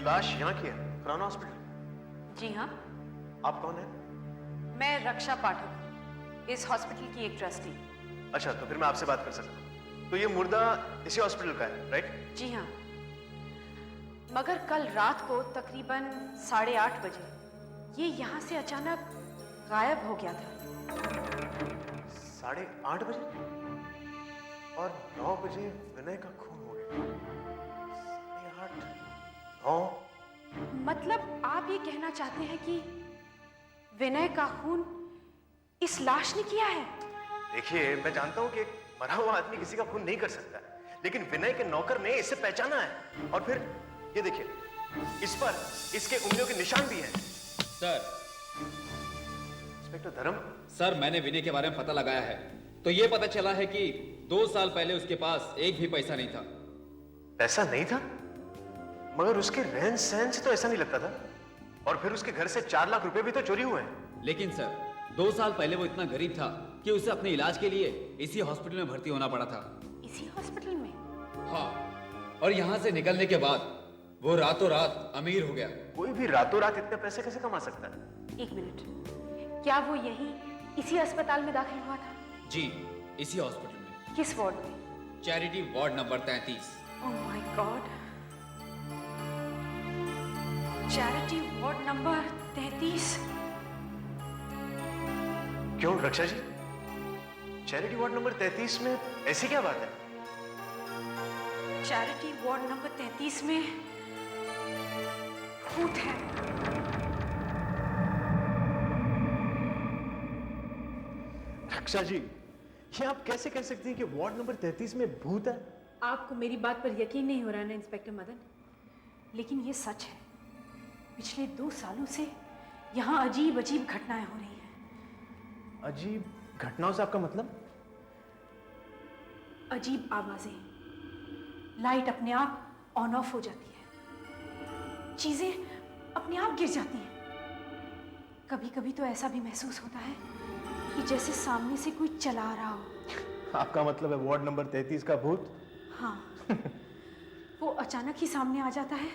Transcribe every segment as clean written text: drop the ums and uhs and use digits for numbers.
लाश यहाँ की है, खुराना हॉस्पिटल। जी हाँ। आप कौन है? मैं रक्षा पाठक, इस हॉस्पिटल की एक ट्रस्टी। अच्छा, तो फिर मैं आपसे बात कर सकता हूँ। तो ये मुर्दा इसी हॉस्पिटल का है, राइट? जी हाँ, मगर कल रात को तकरीबन 8:30 बजे ये यहाँ से अचानक गायब हो गया था। 8:30 बजे? और 9 बजे विनय का खून हो गया। 8:30, 9। मतलब आप ये कहना चाहते हैं कि विनय का खून इस लाश ने किया है? देखिए, मैं जानता हूँ कि एक मरा हुआ आदमी किसी का खून नहीं कर सकता, लेकिन विनय के नौकर ने इसे पहचाना है। और फिर ये देखिए, इस पर इसके उंगलियों के निशान भी हैं। सर। इंस्पेक्टर धर्म। सर, मैंने विनय के बारे में पता लगाया है, तो ये पता चला है कि 2 साल पहले उसके पास एक भी पैसा नहीं था। पैसा नहीं था? मगर उसके रहन सहन से तो ऐसा नहीं लगता था। और फिर उसके घर से 4 लाख रुपए भी तो चोरी हुए हैं। लेकिन सर, 2 साल पहले वो इतना गरीब था कि उसे अपने इलाज के लिए इसी हॉस्पिटल में भर्ती होना पड़ा था। इसी हॉस्पिटल में? हाँ, और यहाँ से निकलने के बाद वो रातों रात अमीर हो गया। कोई भी रातों रात इतने पैसे कैसे कमा सकता है? 1 मिनट, क्या वो यही इसी अस्पताल में दाखिल हुआ था? जी, इसी हॉस्पिटल में। किस वार्ड में? Charity ward number 33। Oh my God, charity ward number 33। क्यों रक्षा जी, चैरिटी वार्ड नंबर 33 में ऐसी क्या बात है? चैरिटी वार्ड नंबर 33 में भूत है। रक्षा जी, ये आप कैसे कह सकती हैं कि वार्ड नंबर 33 में भूत है? आपको मेरी बात पर यकीन नहीं हो रहा ना इंस्पेक्टर मदन, लेकिन ये सच है। पिछले 2 सालों से यहाँ अजीब अजीब घटनाएं हो रही हैं। अजीब घटनाओं से आपका मतलब? अजीब आवाजें, लाइट अपने आप ऑन ऑफ हो जाती है, चीजें अपने आप गिर जाती हैं। कभी कभी तो ऐसा भी महसूस होता है कि जैसे सामने से कोई चला आ रहा हो। आपका मतलब है वार्ड नंबर 33 का भूत? हाँ। वो अचानक ही सामने आ जाता है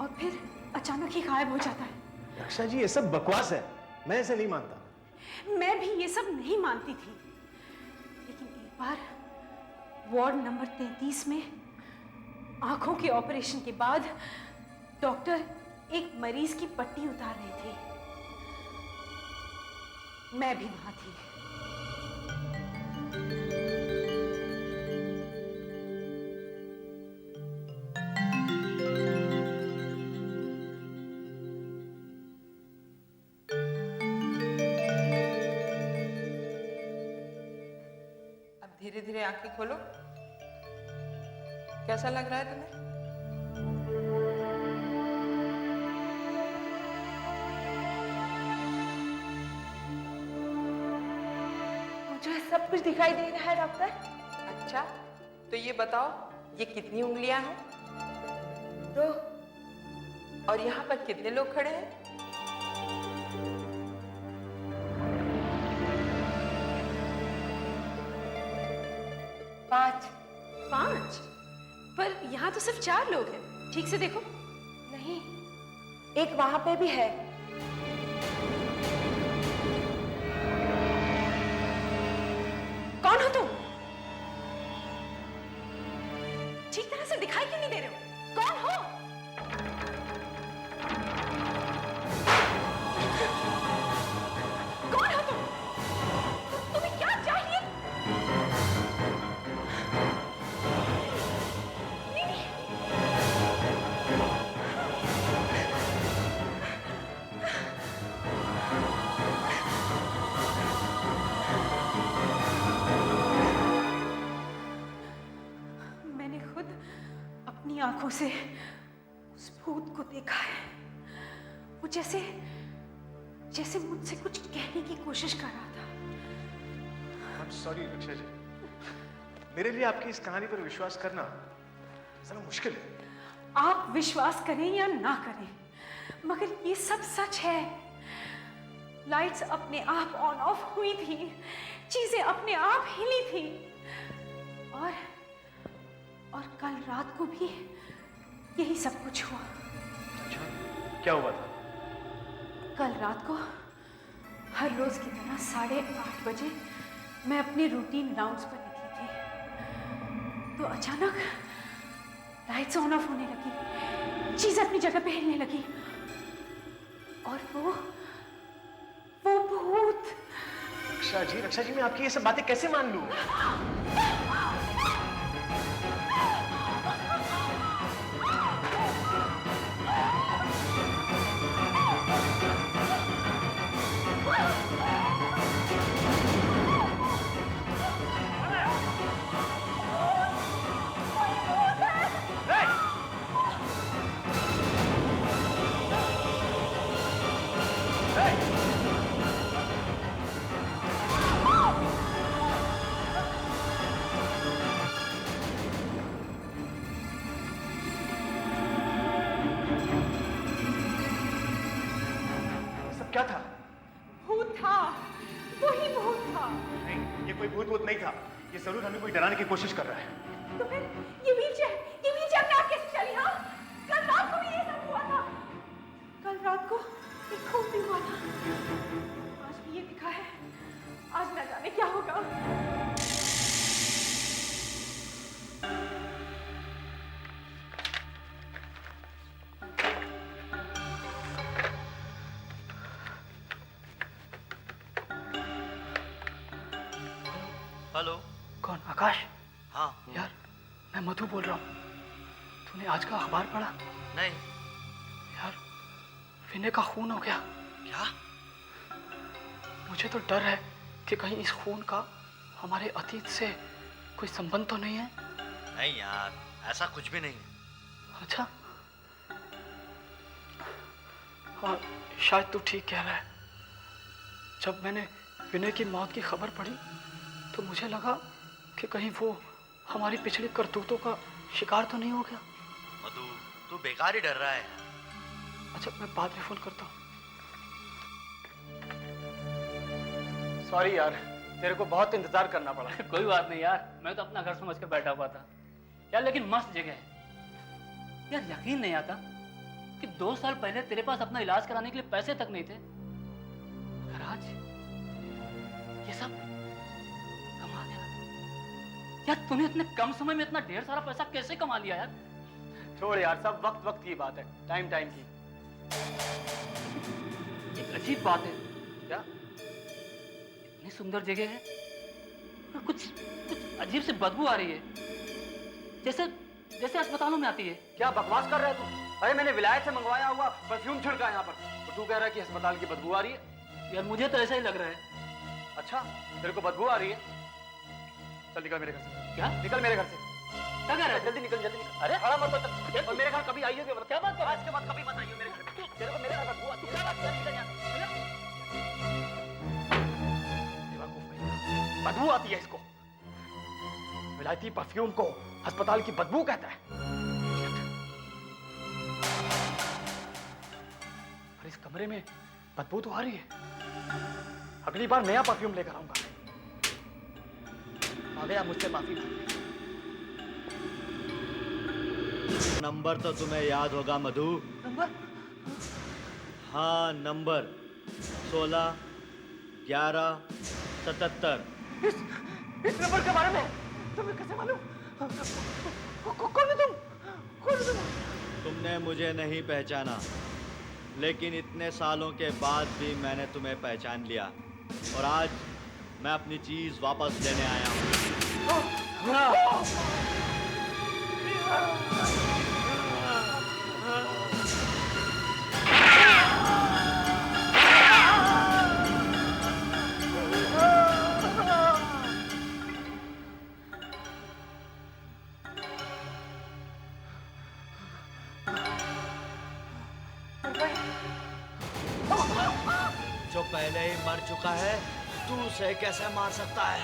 और फिर अचानक ही गायब हो जाता है। रक्षा जी, ये सब बकवास है, मैं ऐसे नहीं मानता। मैं भी ये सब नहीं मानती थी, लेकिन एक बार वार्ड नंबर 33 में आंखों के ऑपरेशन के बाद डॉक्टर एक मरीज की पट्टी उतार रहे थे। मैं भी वहां थी। अब धीरे धीरे आंखें खोलो। कैसा लग रहा है तुम्हें? मुझे सब कुछ दिखाई दे रहा है डॉक्टर। अच्छा, तो ये बताओ, ये कितनी उंगलियां हैं? 2। और यहाँ पर कितने लोग खड़े हैं? 5। 5? पर यहाँ तो सिर्फ 4 लोग हैं। ठीक से देखो। नहीं, एक वहां पे भी है। कौन हो तुम? ठीक तरह से दिखाई क्यों नहीं दे रहे हो? कौन हो? कौन हो तुम? तुम्हें क्या चाहिए? नहीं, नहीं। मैंने खुद अपनी आंखों से उस भूत को देखा है। वो जैसे जैसे मुझसे कुछ कहने की कोशिश कर रहा था। I'm sorry रक्षा जी, मेरे लिए आपकी इस कहानी पर विश्वास करना जरा मुश्किल है। आप विश्वास करें या ना करें, मगर ये सब सच है। लाइट्स अपने आप ऑन ऑफ हुई थी, चीजें अपने आप हिली थी, और कल रात को भी यही सब कुछ हुआ। क्या हुआ था? कल रात को हर रोज की तरह 8:30 बजे मैं अपने रूटीन राउंड्स पर निकली थी, तो अचानक लाइट्स ऑन ऑफ होने लगी, चीजें अपनी जगह पे हिलने लगी, और वो भूत। रक्षा जी, मैं आपकी ये सब बातें कैसे मान लूं? क्या था? भूत था, वही भूत था। नहीं, ये कोई भूत नहीं था। ये जरूर हमें कोई डराने की कोशिश कर रहा है। तो फिर ये व्हीलचेयर में आप कैसे चली? हाँ, कल रात को भी ये सब हुआ था। कल रात को एक खून भी हुआ था। आज भी ये दिखा है। आज न जाने क्या होगा। हेलो। कौन? आकाश? हाँ। यार, मैं मधु बोल रहा हूँ। तूने आज का अखबार पढ़ा? नहीं। यार, विनय का खून हो गया। क्या? मुझे तो डर है कि कहीं इस खून का हमारे अतीत से कोई संबंध तो नहीं है। नहीं यार, ऐसा कुछ भी नहीं है। अच्छा, हाँ, शायद तू ठीक कह रहा है। जब मैंने विनय की मौत की खबर पढ़ी तो मुझे लगा कि कहीं वो हमारी पिछली करतूतों का शिकार तो नहीं हो गया। मधु, तू बेकार ही डर रहा है। अच्छा, मैं बाद में फोन करता हूँ। सॉरी यार, तेरे को बहुत इंतजार करना पड़ा। कोई बात नहीं यार, मैं तो अपना घर समझ के बैठा हुआ था यार। लेकिन मस्त जगह है यार। यकीन नहीं आता कि 2 साल पहले तेरे पास अपना इलाज कराने के लिए पैसे तक नहीं थे, और आज ये सब कमा लिया यार। तूने इतने कम समय में इतना ढेर सारा पैसा कैसे कमा लिया यार? छोड़ यार, सब वक्त वक्त की बात है, टाइम की। एक अजीब बात है। क्या? इतनी सुंदर जगह है और कुछ अजीब सी बदबू आ रही है, जैसे अस्पतालों में आती है। क्या बकवास कर रहा है तू? अरे मैंने विलायत से मंगवाया हुआ परफ्यूम छिड़का यहाँ पर, तो तू कह रहा है कि अस्पताल की बदबू आ रही है? यार मुझे तो ऐसा ही लग रहा है। अच्छा, तेरे को बदबू आ रही है? चल निकल मेरे घर से। क्या? निकल मेरे घर से। क्या कह रहा है? जल्दी निकल, जल्दी निकल। अरे खड़ा मत हो। और मेरे घर कभी आइए? क्या बात कर? आज के बाद कभी मत आइए मेरे घर। तेरे को मेरे घर बदबू आती है। क्या बात कर? निकल यहाँ से। बदबू आती है इसको। विलायती परफ्यूम को अस्पताल की बदबू कहता है। और इस कमरे में बदबू तो आ रही है। अगली बार नया परफ्यूम लेकर आऊंगा। आ गया मुझसे माफी मांगने। नंबर तो तुम्हें याद होगा मधु। नंबर? हाँ, नंबर 16 11 77। इस नंबर के बारे में तुम्हें कैसे मालूम? कौन है तुम? कौन है तुम? तुमने मुझे नहीं पहचाना, लेकिन इतने सालों के बाद भी मैंने तुम्हें पहचान लिया, और आज मैं अपनी चीज वापस लेने आया हूँ। जो पहले ही मर चुका है, तू उसे कैसे मार सकता है?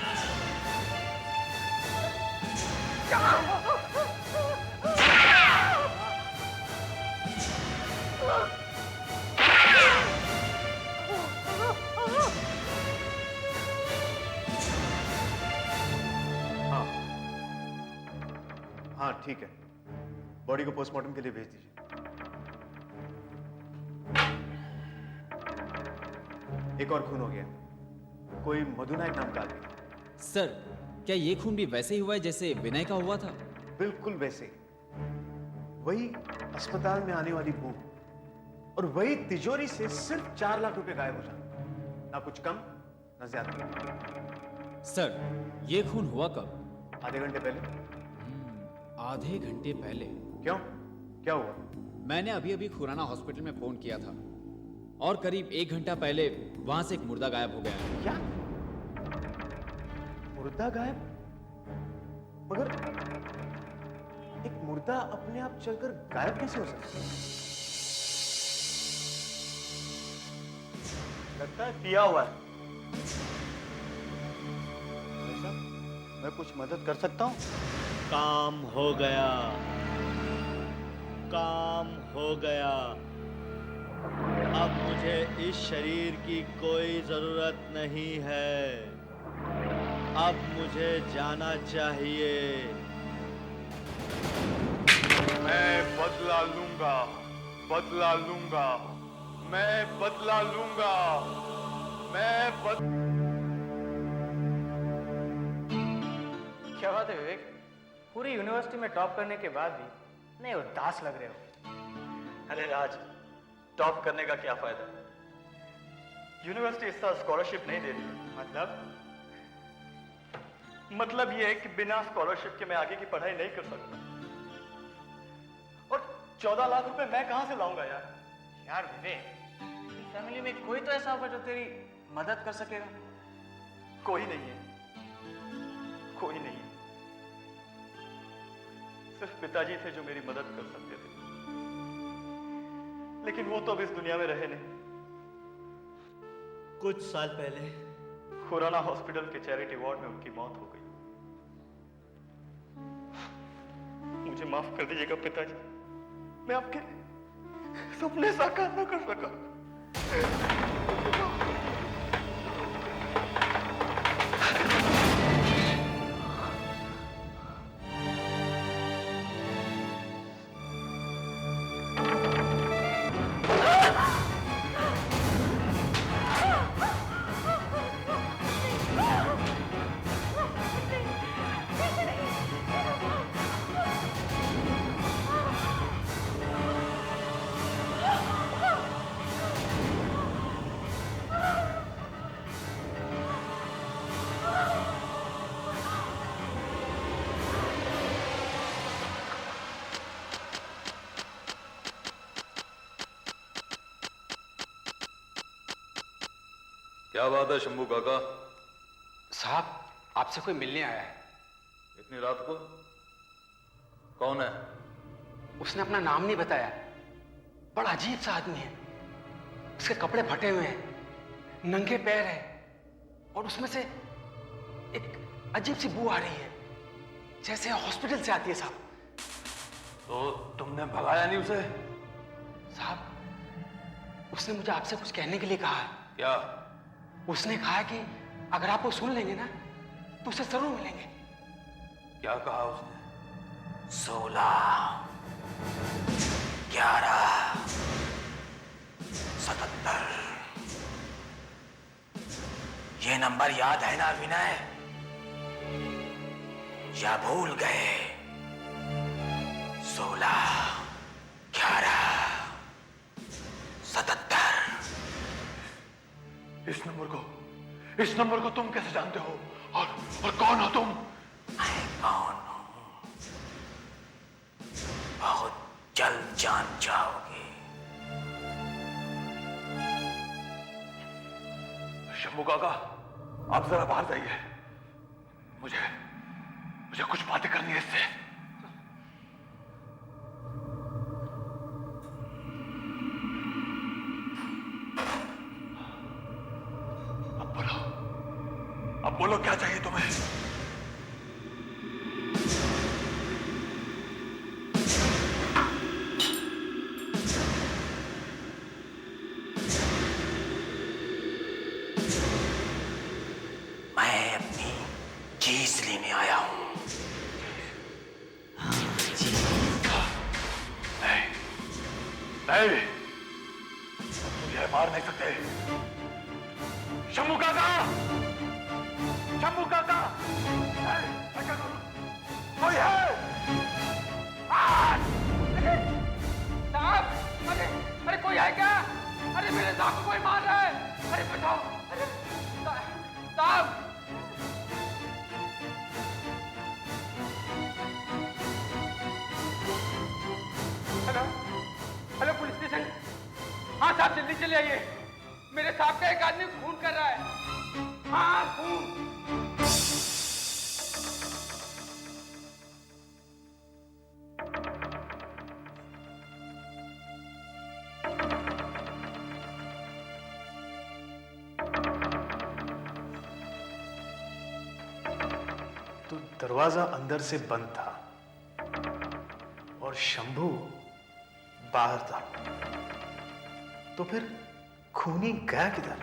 हाँ ठीक है, बॉडी को पोस्टमार्टम के लिए भेज दीजिए। एक और खून हो गया, कोई मधुनायक नाम का आदमी। सर, क्या ये खून भी वैसे ही हुआ है जैसे विनय का हुआ था? बिल्कुल वैसे, वही अस्पताल में आने वाली बू और वही तिजोरी से सिर्फ 4 लाख रुपए गायब हो जाना, ना कुछ कम ना ज्यादा। सर, ये खून हुआ कब? आधे घंटे पहले। आधे घंटे पहले? क्यों, क्या हुआ? मैंने अभी अभी खुराना हॉस्पिटल में फोन किया था और करीब 1 घंटा पहले वहां से एक मुर्दा गायब हो गया है। क्या? मुर्दा गायब? मगर एक मुर्दा अपने आप चलकर गायब कैसे हो सकता है? लगता है पिया हुआ है। मैं कुछ मदद कर सकता हूँ? काम हो गया, काम हो गया। अब मुझे इस शरीर की कोई जरूरत नहीं है। अब मुझे जाना चाहिए। मैं बदला लूंगा, बदला लूंगा, मैं बदला लूंगा, क्या बात है विवेक, पूरी यूनिवर्सिटी में टॉप करने के बाद भी नहीं उदास लग रहे हो। अरे राज, टॉप करने का क्या फायदा? यूनिवर्सिटी इस साल स्कॉलरशिप नहीं दे रही। मतलब ये है कि बिना स्कॉलरशिप के मैं आगे की पढ़ाई नहीं कर सकता। और 14 लाख रुपए मैं कहां से लाऊंगा यार? यार विवेक, फैमिली में कोई तो ऐसा होगा जो तेरी मदद कर सकेगा। कोई नहीं है, कोई नहीं है। सिर्फ पिताजी थे जो मेरी मदद कर सकते थे, लेकिन वो तो अब इस दुनिया में रहे नहीं। कुछ साल पहले खुराना हॉस्पिटल के चैरिटी वार्ड में उनकी मौत हो गई। मुझे माफ कर दीजिएगा पिताजी, मैं आपके सपने साकार न कर सका। क्या बात है शंभू काका? साहब, आपसे कोई मिलने आया है। इतनी रात को? कौन है? उसने अपना नाम नहीं बताया। बड़ा अजीब सा आदमी है। उसके कपड़े फटे हुए हैं, नंगे पैर है और उसमें से एक अजीब सी बू आ रही है, जैसे हॉस्पिटल से आती है साहब। तो तुमने भगाया नहीं उसे? साहब, उसने मुझे आपसे कुछ कहने के लिए कहा है। क्या? उसने कहा कि अगर आप वो सुन लेंगे ना तो उसे जरूर मिलेंगे। क्या कहा उसने? 16, 11, 77। ये नंबर याद है ना विनय, या भूल गए? 16, 11, 77। इस नंबर को तुम कैसे जानते हो? और कौन हो तुम? मैं कौन हूं बहुत जल्द जान जाओगे। शंभू काका, आप जरा बाहर जाइए। मुझे कुछ बातें करनी है इससे। अब बोलो क्या चाहिए तुम्हें? मैं अपनी चीज लेने आया हूं। नहीं, तुम मुझे मार नहीं सकते। शंभू काका, मैं क्या करूं? कोई है? साहब, अरे कोई है क्या? अरे मेरे साहब को कोई मार रहा है। अरे बचाओ। अरे साहब। Hello, hello police station. हाँ साहब, जल्दी चले आइए। मेरे साहब का एक आदमी खून कर रहा है। हाँ खून। तो दरवाजा अंदर से बंद था और शंभू बाहर था, तो फिर खूनी गया किधर?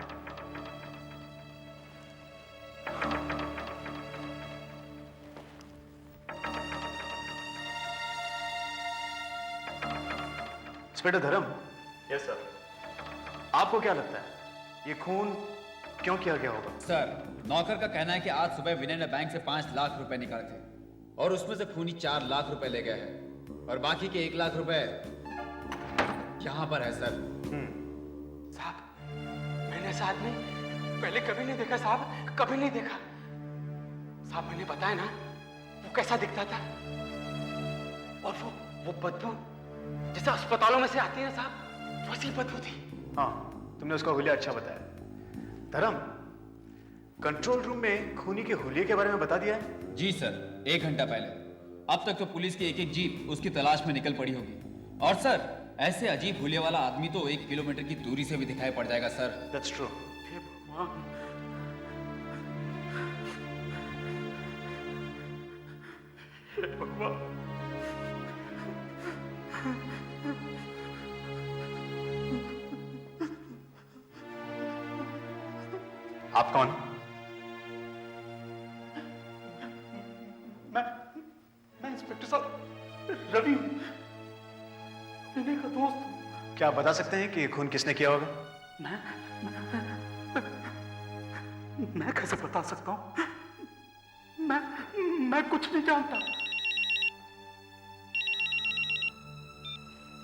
इंस्पेक्टर धर्म। Yes sir. आपको क्या लगता है ये खून क्यों किया गया होगा? सर, नौकर का कहना है कि आज सुबह विनय ने बैंक से 5 लाख रुपए निकाले थे और उसमें से खूनी 4 लाख रुपए ले गया है और बाकी के 1 लाख रुपए यहां पर है सर। साहब, मैंने ऐसा आदमी पहले कभी नहीं देखा साहब, कभी नहीं देखा। साहब मैंने बताया ना वो कैसा दिखता था, और वो बदबू जैसे अस्पतालों में से आती है ना साहब, वैसी बदबू थी। हाँ, तुमने उसका हुलिया अच्छा बताया। धर्म, कंट्रोल रूम में खूनी के हुलिये के बारे में बता दिया है? जी सर, 1 घंटा पहले। अब तक तो पुलिस की एक जीप उसकी तलाश में निकल पड़ी होगी। और सर, ऐसे अजीब हुलिये वाला आदमी तो 1 किलोमीटर की दूरी से भी दिखाई पड़ जाएगा सर। That's true. आप कौन? मैं इंस्पेक्टर साहब रवि हूं, विनय का दोस्त हूं। क्या आप बता सकते हैं कि ये खून किसने किया होगा? मैं कैसे बता सकता हूं? मैं कुछ नहीं जानता।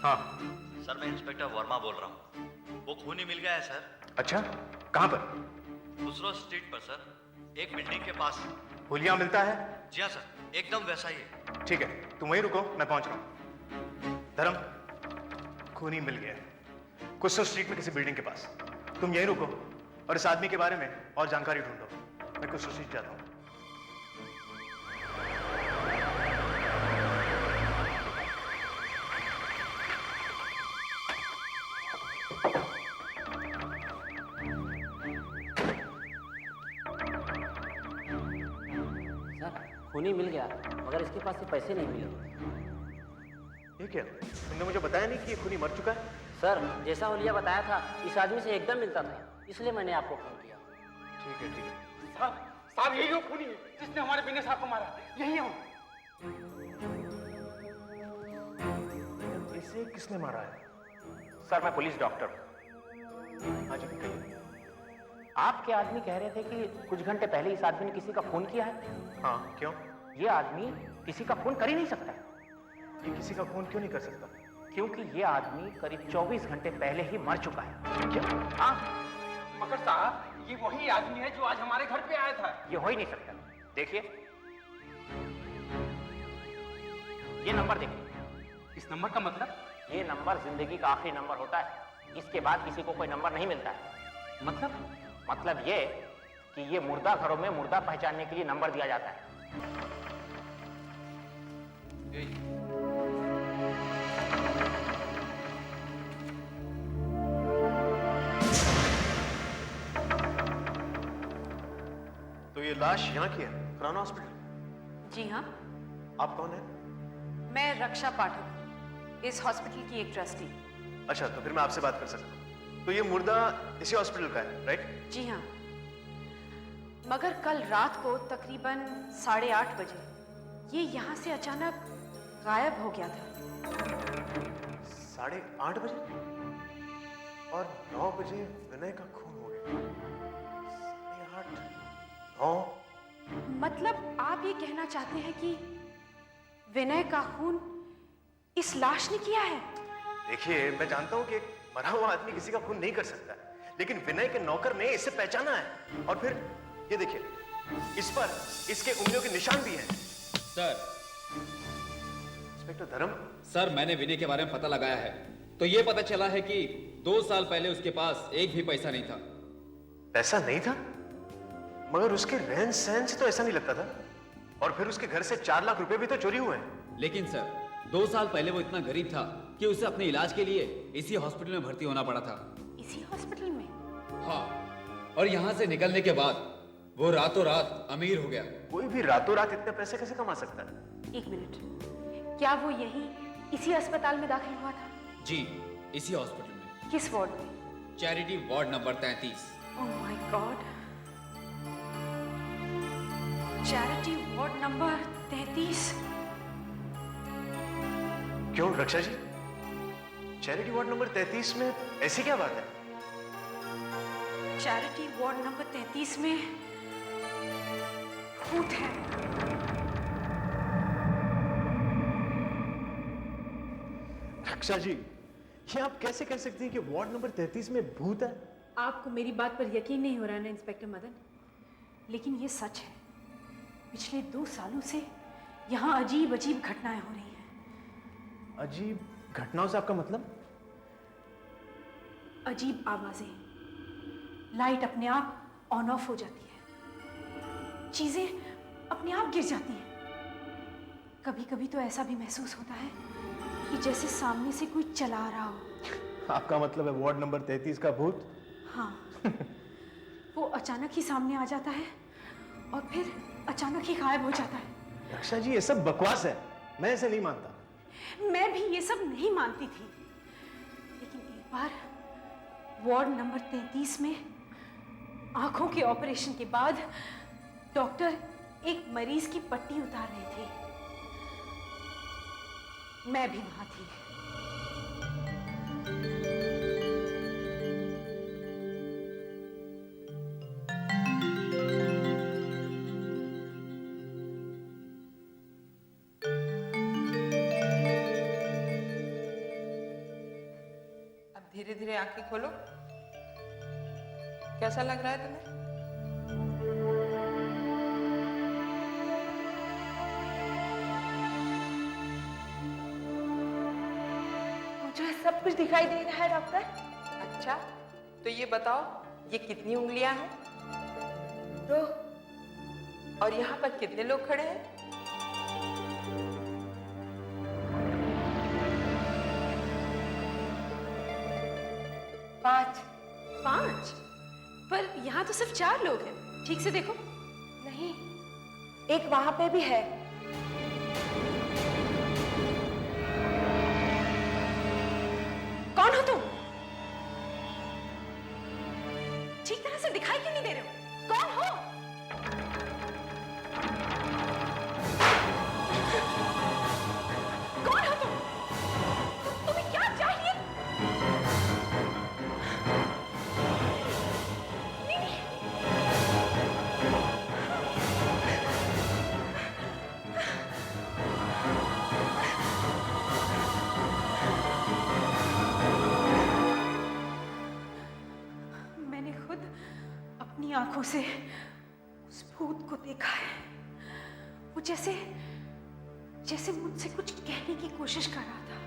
हाँ सर, मैं इंस्पेक्टर वर्मा बोल रहा हूँ। वो खूनी मिल गया है सर। अच्छा, कहां पर? खुसरो स्ट्रीट पर सर, एक बिल्डिंग के पास। हुलिया मिलता है? जी हाँ सर, एकदम वैसा ही है। ठीक है, तुम वहीं रुको, मैं पहुंच रहा हूं। धर्म, खूनी मिल गया है कुसो स्ट्रीट में किसी बिल्डिंग के पास। तुम यहीं रुको और इस आदमी के बारे में और जानकारी ढूंढो। मैं कुसो स्ट्रीट जाता हूं। खूनी मिल गया, मगर इसके पास से पैसे नहीं मिले। ये क्या? तुमने मुझे बताया नहीं कि ये खूनी मर चुका है? सर, जैसा हुलिया बताया था इस आदमी से एकदम मिलता था, इसलिए मैंने आपको फोन किया। ठीक है, ठीक है। साहब यही वो खूनी है जिसने हमारे विनय साहब को मारा। यही है वो। इसे किसने मारा है? सर, मैं पुलिस डॉक्टर हूं। हाँ जी, कहिए। आपके आदमी कह रहे थे कि कुछ घंटे पहले इस आदमी ने किसी का खून किया है। हाँ, क्यों? ये आदमी किसी का खून कर ही नहीं सकता। ये किसी का खून क्यों नहीं कर सकता? क्योंकि ये आदमी करीब 24 घंटे पहले ही मर चुका है। क्या? हाँ, मगर साहब ये वही आदमी है जो आज हमारे घर पे आया था। ये हो ही नहीं सकता। देखिए, ये नंबर देखिए। इस नंबर का मतलब? ये नंबर जिंदगी का आखिरी नंबर होता है। इसके बाद किसी को कोई नंबर नहीं मिलता है। मतलब ये कि ये मुर्दा घरों में मुर्दा पहचानने के लिए नंबर दिया जाता है। तो ये लाश यहाँ की है, खुराना हॉस्पिटल? जी हाँ, आप कौन है? मैं रक्षा पाठक, इस हॉस्पिटल की एक ट्रस्टी। अच्छा, तो फिर मैं आपसे बात कर सकता हूँ। तो ये मुर्दा इसी हॉस्पिटल का है, राइट? जी हाँ, मगर कल रात को तकरीबन 8:30 बजे ये यहाँ से अचानक गायब हो गया था। 8:30 बजे? और 9 बजे विनय का खून हो गया। 8:30, 9, मतलब आप ये कहना चाहते हैं कि विनय का खून इस लाश ने किया है? देखिए, मैं जानता हूं कि एक मरा हुआ आदमी किसी का खून नहीं कर सकता, लेकिन विनय के नौकर ने इसे पहचाना है। और फिर ये देखिए, इस पर इसके उंगलियों के निशान भी हैं। सर। इंस्पेक्टर धर्म। सर, मैंने विनय के बारे में पता लगाया है, तो ये पता चला है कि 2 साल पहले उसके पास एक भी पैसा नहीं था। पैसा नहीं था? मगर उसके रहन सहन से तो ऐसा नहीं लगता था। और फिर उसके घर से 4 लाख रुपए भी तो चोरी हुए हैं। लेकिन सर, 2 साल पहले वो इतना गरीब था कि उसे अपने इलाज के लिए इसी हॉस्पिटल में भर्ती होना पड़ा था। इसी हॉस्पिटल में? हाँ, और यहाँ से निकलने के बाद वो रातों रात अमीर हो गया। कोई भी रातों रात इतने पैसे कैसे कमा सकता है? 1 मिनट, क्या वो यही इसी अस्पताल में दाखिल हुआ था? जी, इसी हॉस्पिटल में। किस वार्ड में? Charity ward number 33। Oh my God, charity ward number 33। क्यों रक्षा जी, चैरिटी वार्ड नंबर 33 में ऐसी क्या बात है? चैरिटी वार्ड नंबर 33 में भूत है। रक्षा जी, ये आप कैसे कह सकती हैं कि वार्ड नंबर 33 में भूत है? आपको मेरी बात पर यकीन नहीं हो रहा है ना इंस्पेक्टर मदन, लेकिन ये सच है। पिछले 2 सालों से यहाँ अजीब अजीब घटनाएं हो रही हैं। अजीब घटनाओं से आपका मतलब? अजीब आवाजें, लाइट अपने आप ऑन ऑफ हो जाती है, चीजें अपने आप गिर जाती हैं। कभी कभी तो ऐसा भी महसूस होता है कि जैसे सामने से कोई चला रहा हो। आपका मतलब है वार्ड नंबर 33 का भूत? हाँ, वो अचानक ही सामने आ जाता है और फिर अचानक ही गायब हो जाता है। रक्षा जी, ये सब बकवास है, मैं ऐसे नहीं मानता। मैं भी ये सब नहीं मानती थी, लेकिन एक बार वार्ड नंबर 33 में आंखों के ऑपरेशन के बाद डॉक्टर एक मरीज की पट्टी उतार रहे थे। मैं भी वहां थी। अब धीरे धीरे आंखें खोलो। कैसा लग रहा है तुम्हें? मुझे सब कुछ दिखाई दे रहा है डॉक्टर। अच्छा, तो ये बताओ, ये कितनी उंगलियां हैं? 2। और यहाँ पर कितने लोग खड़े हैं? 5। 5? पर यहाँ तो सिर्फ 4 लोग हैं। ठीक से देखो। नहीं, एक वहां पे भी है। कौन हो तुम? ठीक तरह से दिखाई क्यों नहीं दे रहे हो? कौन हो? कौन हो तुम? तुम्हें क्या चाहिए? नहीं। मैंने खुद अपनी आंखों से उस भूत को देखा है। वो जैसे जैसे मुझसे कुछ कहने की कोशिश कर रहा था।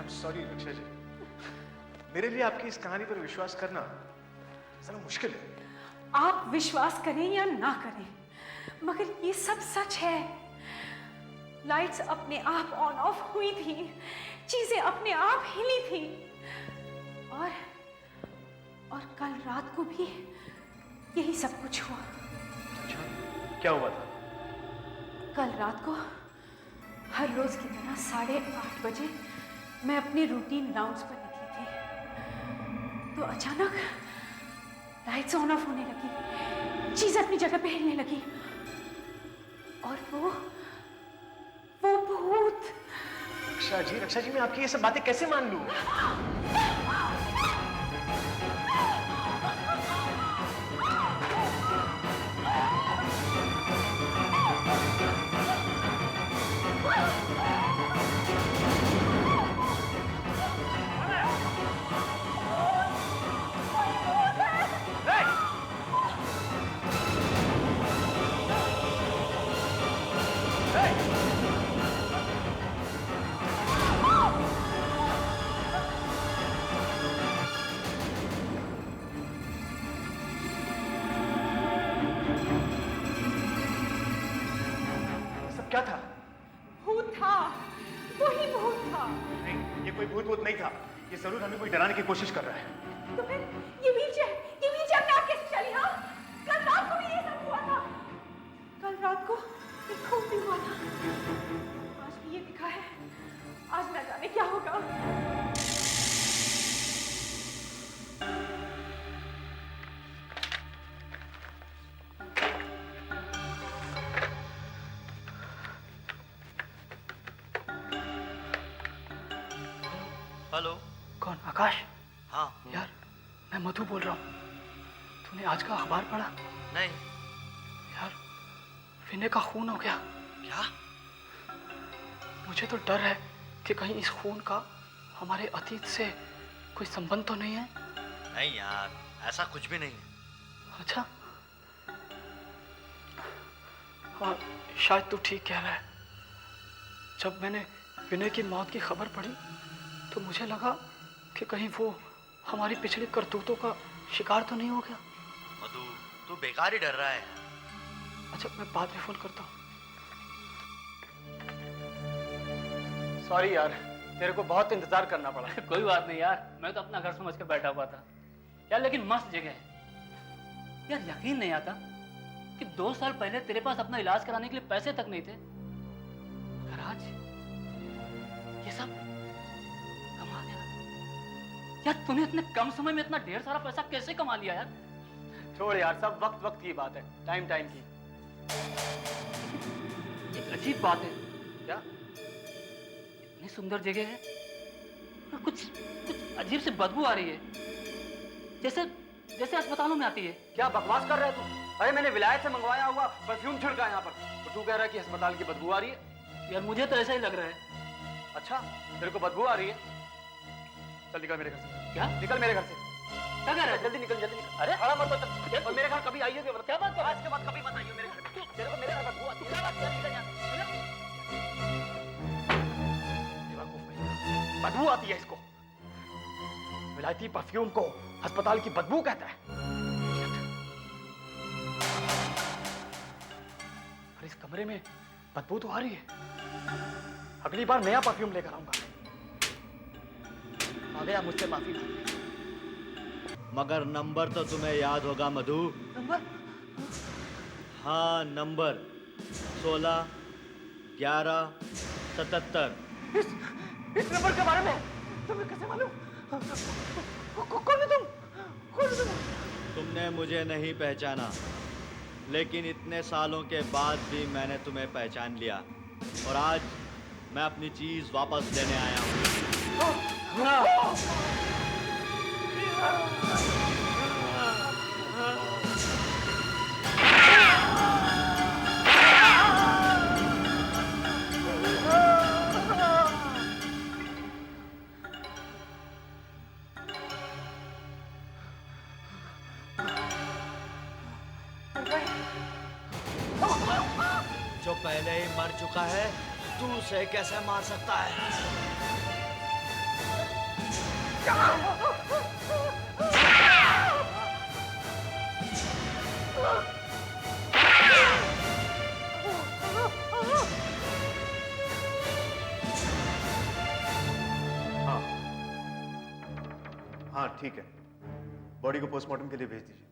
I'm sorry रक्षा जी, मेरे लिए आपकी इस कहानी पर विश्वास करना जरा मुश्किल है। आप विश्वास करें या ना करें, मगर ये सब सच है। लाइट्स अपने आप ऑन ऑफ हुई थी, चीजें अपने आप हिली थी, और कल रात को भी यही सब कुछ हुआ। अच्छा, क्या हुआ था? कल रात को हर रोज की तरह 8:30 बजे मैं अपने रूटीन राउंड्स पर निकली थी, तो अचानक लाइट्स ऑन ऑफ होने लगी, चीजें अपनी जगह पे हिलने लगी, और वो भूत। रक्षा जी, मैं आपकी ये सब बातें कैसे मान लूं? सब क्या था? भूत था, वही भूत था। नहीं, ये कोई भूत नहीं था। ये जरूर हमें कोई डराने की कोशिश कर रहा है। तो फिर ये व्हीलचेयर में आप कैसे चली? हाँ, कल रात को भी ये सब हुआ था। कल रात को एक खून भी हुआ था। आज भी ये दिखा है। आज न जाने क्या होगा। हेलो। कौन? आकाश? हाँ। यार, मैं मधु बोल रहा हूँ। तूने आज का अखबार पढ़ा? नहीं। यार, विनय का खून हो गया। क्या? मुझे तो डर है कि कहीं इस खून का हमारे अतीत से कोई संबंध तो नहीं है। नहीं यार, ऐसा कुछ भी नहीं है। अच्छा, हाँ, शायद तू ठीक कह रहा है। जब मैंने विनय की मौत की खबर पढ़ी तो मुझे लगा कि कहीं वो हमारी पिछली करतूतों का शिकार तो नहीं हो गया। मधु, तू बेकार ही डर रहा है। अच्छा, मैं बाद में फोन करता हूँ। सॉरी यार, तेरे को बहुत इंतजार करना पड़ा। कोई बात नहीं यार, मैं तो अपना घर समझ के बैठा हुआ था यार। लेकिन मस्त जगह है यार। यकीन नहीं आता कि 2 साल पहले तेरे पास अपना इलाज कराने के लिए पैसे तक नहीं थे, मगर आज ये सब कमा लिया यार। तूने इतने कम समय में इतना ढेर सारा पैसा कैसे कमा लिया यार? छोड़ यार, सब वक्त वक्त की बात है, टाइम टाइम की। एक अजीब बात है। क्या? इतनी सुंदर जगह है और कुछ अजीब सी बदबू आ रही है, जैसे अस्पतालों में आती है। क्या बकवास कर रहा है तू? अरे मैंने विलायत से मंगवाया हुआ परफ्यूम छिड़का यहाँ पर, तो तू कह रहा है कि अस्पताल की बदबू आ रही है? यार मुझे तो ऐसा ही लग रहा है। अच्छा, तेरे को बदबू आ रही है? चल निकल मेरे घर से। क्या? निकल मेरे घर से। क्या कह रहा है? जल्दी निकल, जल्दी निकल। अरे खड़ा मत हो, चल। और मेरे घर कभी आइए? क्या बात कर रहा है? आज के बाद कभी मत आइए मेरे घर। तेरे को मेरे घर बदबू आती है। क्या बात कर रही है? बदबू आती है इसको। विलायती परफ्यूम को अस्पताल की बदबू कहता है। और इस कमरे में बदबू तो आ रही है। अगली बार नया परफ्यूम लेकर आऊंगा। आ गया, मुझसे माफी मांग। मगर नंबर तो तुम्हें याद होगा मधु। नंबर? हाँ, नंबर 16 11 77। इस नंबर के बारे में तुम्हें कैसे मालूम? कौन है तुम? कौन है तुम? तुमने मुझे नहीं पहचाना, लेकिन इतने सालों के बाद भी मैंने तुम्हें पहचान लिया और आज मैं अपनी चीज वापस लेने आया हूँ। जो पहले ही मर चुका है, तू उसे कैसे मार सकता है? हाँ ठीक है, बॉडी को पोस्टमार्टम के लिए भेज दीजिए।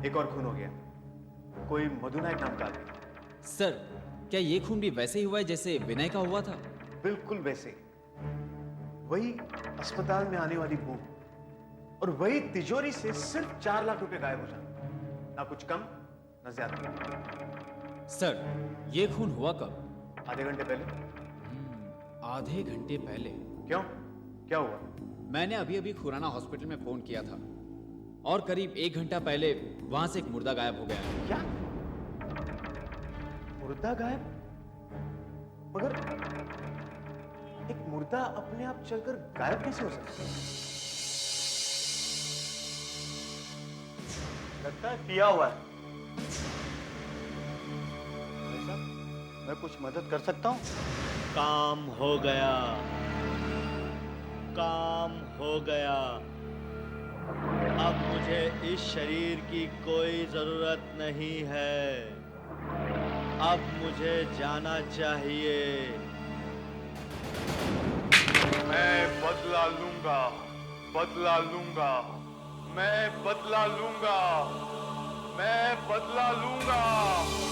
एक और खून हो गया, कोई मधु नायक नाम का आदमी। सर, क्या ये खून भी वैसे ही हुआ है जैसे विनय का हुआ था? बिल्कुल वैसे। वही अस्पताल में आने वाली बू और वही तिजोरी से सिर्फ 4 लाख रुपए गायब हो जाना, ना कुछ कम ना ज्यादा। सर, ये खून हुआ कब? आधे घंटे पहले। आधे घंटे पहले? क्यों, क्या हुआ? मैंने अभी अभी खुराना हॉस्पिटल में फोन किया था और करीब 1 घंटा पहले वहां से एक मुर्दा गायब हो गया है। क्या? मुर्दा गायब? मगर एक मुर्दा अपने आप चलकर गायब कैसे हो सकता है? लगता है पिया हुआ है। मैं कुछ मदद कर सकता हूँ? काम हो गया, काम हो गया। अब मुझे मुझे इस शरीर की कोई जरूरत नहीं है। अब मुझे जाना चाहिए। मैं बदला लूंगा, बदला लूंगा, मैं बदला लूंगा, मैं बदला लूंगा।